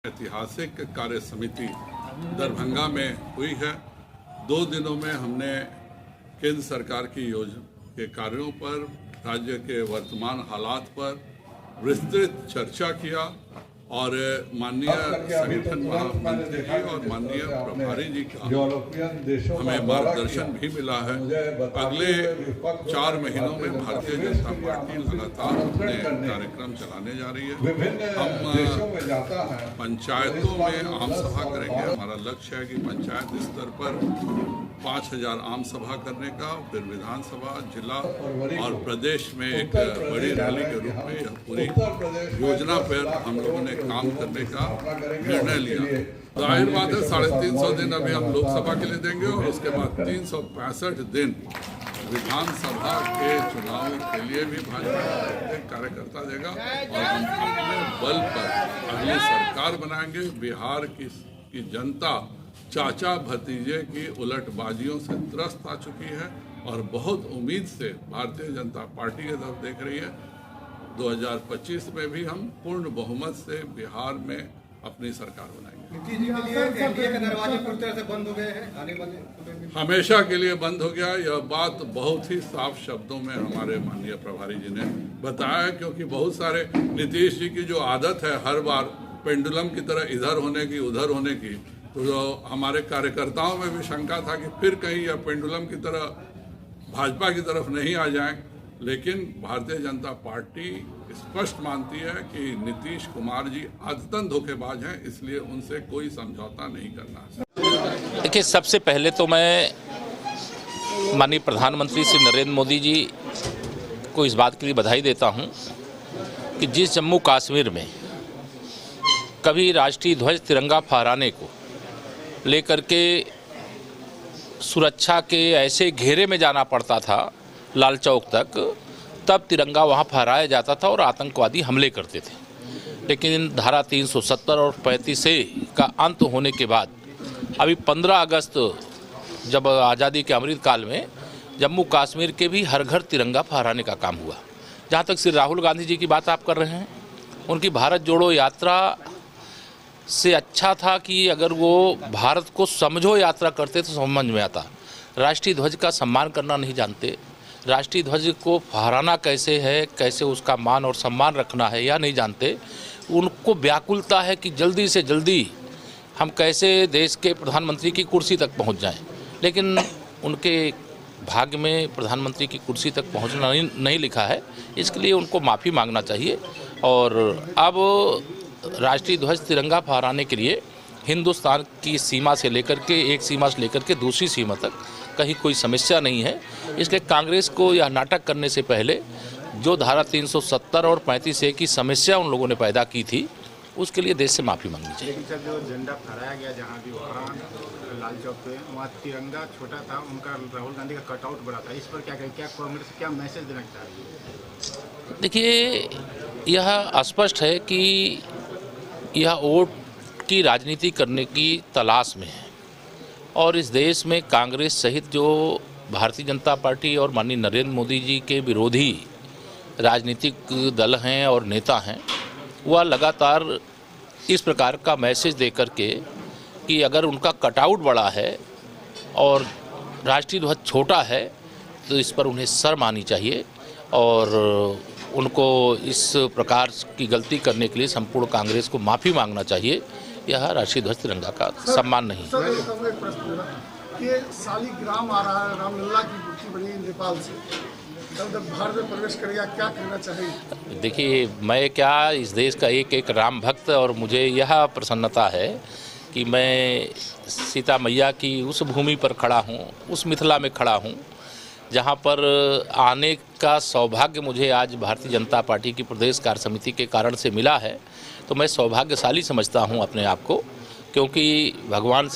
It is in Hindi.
ऐतिहासिक कार्य समिति दरभंगा में हुई है। 2 दिनों में हमने केंद्र सरकार की योजना के कार्यों पर, राज्य के वर्तमान हालात पर विस्तृत चर्चा किया और माननीय संगठन महामंत्री जी और माननीय प्रभारी जी का हमें मार्गदर्शन भी मिला है। अगले 4 महीनों में भारतीय जनता पार्टी लगातार अपने कार्यक्रम चलाने जा रही है। हम पंचायतों में आम सभा करेंगे। हमारा लक्ष्य है कि पंचायत स्तर पर 5000 आम सभा करने का, फिर विधानसभा, जिला और प्रदेश में एक बड़ी रैली के रूप में यह पूरी योजना पर हम लोगों ने काम करने का निर्णय लिया। जाहिर बात है 350 दिन अभी हम लोकसभा के लिए देंगे और उसके बाद 365 दिन विधानसभा के चुनाव के लिए भी भाजपा कार्यकर्ता देगा और हम अपने बल पर अगली सरकार बनाएंगे। बिहार की जनता चाचा भतीजे की उलटबाजियों से त्रस्त आ चुकी है और बहुत उम्मीद से भारतीय जनता पार्टी की तरफ देख रही है। 2025 में भी हम पूर्ण बहुमत से बिहार में अपनी सरकार बनाएंगे। नीतीश जी के लिए एनडीए के दरवाजे पूरी तरह से बंद हो गए हैं, आने वाले हमेशा के लिए बंद हो गया। यह बात बहुत ही साफ शब्दों में हमारे माननीय प्रभारी जी ने बताया है, क्योंकि बहुत सारे नीतीश जी की जो आदत है हर बार पेंडुलम की तरह इधर होने की उधर होने की, तो हमारे कार्यकर्ताओं में भी शंका था कि फिर कहीं यह पेंडुलम की तरह भाजपा की तरफ नहीं आ जाएं। लेकिन भारतीय जनता पार्टी स्पष्ट मानती है कि नीतीश कुमार जी आदतन धोखेबाज हैं, इसलिए उनसे कोई समझौता नहीं करना है। देखिए, सबसे पहले तो मैं माननीय प्रधानमंत्री श्री नरेंद्र मोदी जी को इस बात के लिए बधाई देता हूं कि जिस जम्मू कश्मीर में कभी राष्ट्रीय ध्वज तिरंगा फहराने को लेकर के सुरक्षा के ऐसे घेरे में जाना पड़ता था लाल चौक तक, तब तिरंगा वहाँ फहराया जाता था और आतंकवादी हमले करते थे। लेकिन धारा 370 और 35A का अंत होने के बाद अभी 15 अगस्त जब आज़ादी के अमृत काल में जम्मू कश्मीर के भी हर घर तिरंगा फहराने का काम हुआ। जहाँ तक श्री राहुल गांधी जी की बात आप कर रहे हैं, उनकी भारत जोड़ो यात्रा से अच्छा था कि अगर वो भारत को समझो यात्रा करते तो समझ में आता। राष्ट्रीय ध्वज का सम्मान करना नहीं जानते, राष्ट्रीय ध्वज को फहराना कैसे है, कैसे उसका मान और सम्मान रखना है या नहीं जानते। उनको व्याकुलता है कि जल्दी से जल्दी हम कैसे देश के प्रधानमंत्री की कुर्सी तक पहुंच जाएं, लेकिन उनके भाग्य में प्रधानमंत्री की कुर्सी तक पहुंचना नहीं लिखा है। इसके लिए उनको माफ़ी मांगना चाहिए और अब राष्ट्रीय ध्वज तिरंगा फहराने के लिए हिंदुस्तान की सीमा से लेकर के एक सीमा से लेकर के दूसरी सीमा तक कहीं कोई समस्या नहीं है। इसलिए कांग्रेस को यह नाटक करने से पहले जो धारा 370 और 35A की समस्या उन लोगों ने पैदा की थी, उसके लिए देश से माफ़ी मांगनी चाहिए। लेकिन सर, जो झंडा फहराया गया जहाँ भी वहाँ लाल चौक पे, वहाँ तिरंगा छोटा था, उनका राहुल गांधी का कटआउट बड़ा था। इस पर क्या करें, क्या कांग्रेस क्या मैसेज देना चाहिए? देखिए, यह स्पष्ट है कि यह वोट की राजनीति करने की तलाश में है और इस देश में कांग्रेस सहित जो भारतीय जनता पार्टी और माननीय नरेंद्र मोदी जी के विरोधी राजनीतिक दल हैं और नेता हैं, वह लगातार इस प्रकार का मैसेज दे करके कि अगर उनका कटआउट बड़ा है और राष्ट्रीय ध्वज छोटा है तो इस पर उन्हें शर्म आनी चाहिए और उनको इस प्रकार की गलती करने के लिए संपूर्ण कांग्रेस को माफ़ी मांगना चाहिए। यह राष्ट्रीय ध्वज तिरंगा का सम्मान नहीं। ये शालिग्राम आ रहा है, रामलला की मूर्ति बनी नेपाल से, जब भारत में प्रवेश करेगा, क्या कहना चाहिए? देखिए, मैं क्या इस देश का एक राम भक्त और मुझे यह प्रसन्नता है कि मैं सीता मैया की उस भूमि पर खड़ा हूँ, उस मिथिला में खड़ा हूँ जहाँ पर आने का सौभाग्य मुझे आज भारतीय जनता पार्टी की प्रदेश कार्य समिति के कारण से मिला है। तो मैं सौभाग्यशाली समझता हूँ अपने आप को, क्योंकि भगवान श्री